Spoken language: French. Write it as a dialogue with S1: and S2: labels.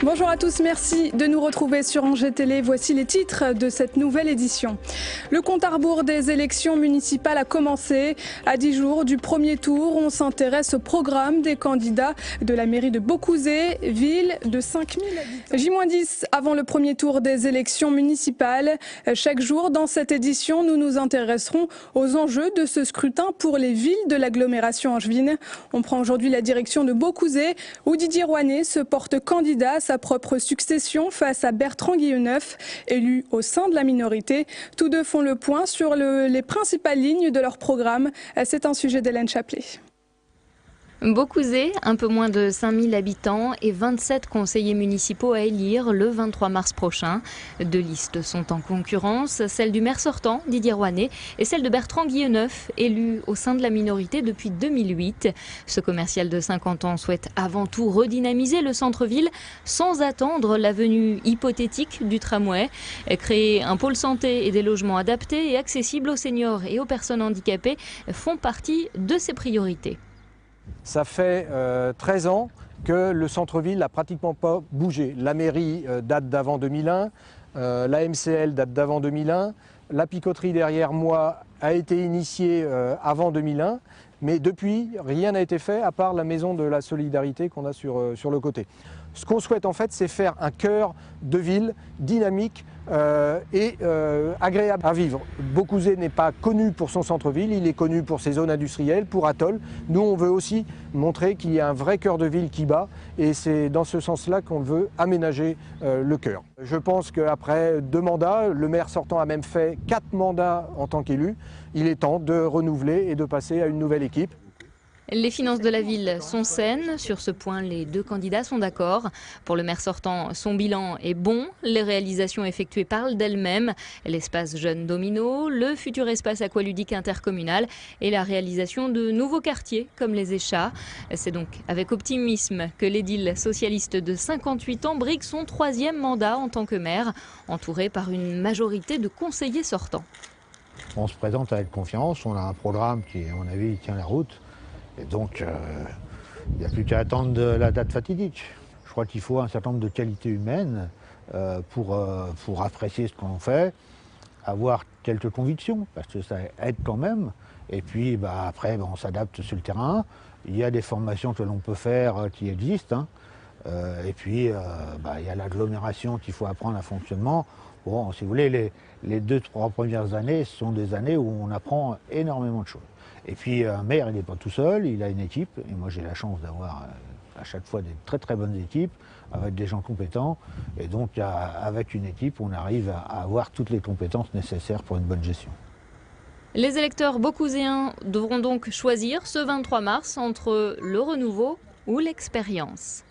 S1: Bonjour à tous, merci de nous retrouver sur Angers Télé. Voici les titres de cette nouvelle édition. Le compte à rebours des élections municipales a commencé. À 10 jours du premier tour, on s'intéresse au programme des candidats de la mairie de Beaucouzé, ville de 5000 habitants. J-10 avant le premier tour des élections municipales. Chaque jour dans cette édition, nous nous intéresserons aux enjeux de ce scrutin pour les villes de l'agglomération angevine. On prend aujourd'hui la direction de Beaucouzé, où Didier Rouanet se porte candidat à sa propre succession face à Bertrand Guilleneuf, élu au sein de la minorité. Tous deux font le point sur les principales lignes de leur programme. C'est un sujet d'Hélène Chaplet.
S2: Beaucouzé, un peu moins de 5000 habitants et 27 conseillers municipaux à élire le 23 mars prochain. Deux listes sont en concurrence, celle du maire sortant, Didier Rouanet, et celle de Bertrand Guilleneuf, élu au sein de la minorité depuis 2008. Ce commercial de 50 ans souhaite avant tout redynamiser le centre-ville sans attendre la venue hypothétique du tramway. Créer un pôle santé et des logements adaptés et accessibles aux seniors et aux personnes handicapées font partie de ses priorités.
S3: Ça fait 13 ans que le centre-ville n'a pratiquement pas bougé. La mairie date d'avant 2001, la MCL date d'avant 2001, la picoterie derrière moi a été initiée avant 2001, mais depuis, rien n'a été fait à part la maison de la solidarité qu'on a sur le côté. Ce qu'on souhaite en fait, c'est faire un cœur de ville dynamique et agréable à vivre. Beaucouzé n'est pas connu pour son centre-ville, il est connu pour ses zones industrielles, pour Atoll. Nous, on veut aussi montrer qu'il y a un vrai cœur de ville qui bat et c'est dans ce sens-là qu'on veut aménager le cœur. Je pense qu'après 2 mandats, le maire sortant a même fait 4 mandats en tant qu'élu. Il est temps de renouveler et de passer à une nouvelle équipe.
S2: Les finances de la ville sont saines. Sur ce point, les deux candidats sont d'accord. Pour le maire sortant, son bilan est bon. Les réalisations effectuées parlent d'elles-mêmes. L'espace Jeune Domino, le futur espace aqualudique intercommunal et la réalisation de nouveaux quartiers comme les Échats. C'est donc avec optimisme que l'édile socialiste de 58 ans brigue son 3e mandat en tant que maire, entouré par une majorité de conseillers sortants.
S4: On se présente avec confiance, on a un programme qui, à mon avis, tient la route. Et donc, il n'y a plus qu'à attendre de la date fatidique. Je crois qu'il faut un certain nombre de qualités humaines pour apprécier ce qu'on fait, avoir quelques convictions, parce que ça aide quand même. Et puis après, on s'adapte sur le terrain. Il y a des formations que l'on peut faire qui existent. Et puis, il y a l'agglomération qu'il faut apprendre à fonctionnement. Bon, si vous voulez, les 2-3 premières années, ce sont des années où on apprend énormément de choses. Et puis un maire, il n'est pas tout seul, il a une équipe. Et moi, j'ai la chance d'avoir à chaque fois des très très bonnes équipes, avec des gens compétents. Et donc, avec une équipe, on arrive à avoir toutes les compétences nécessaires pour une bonne gestion.
S2: Les électeurs beaucouzéens devront donc choisir ce 23 mars entre le renouveau ou l'expérience.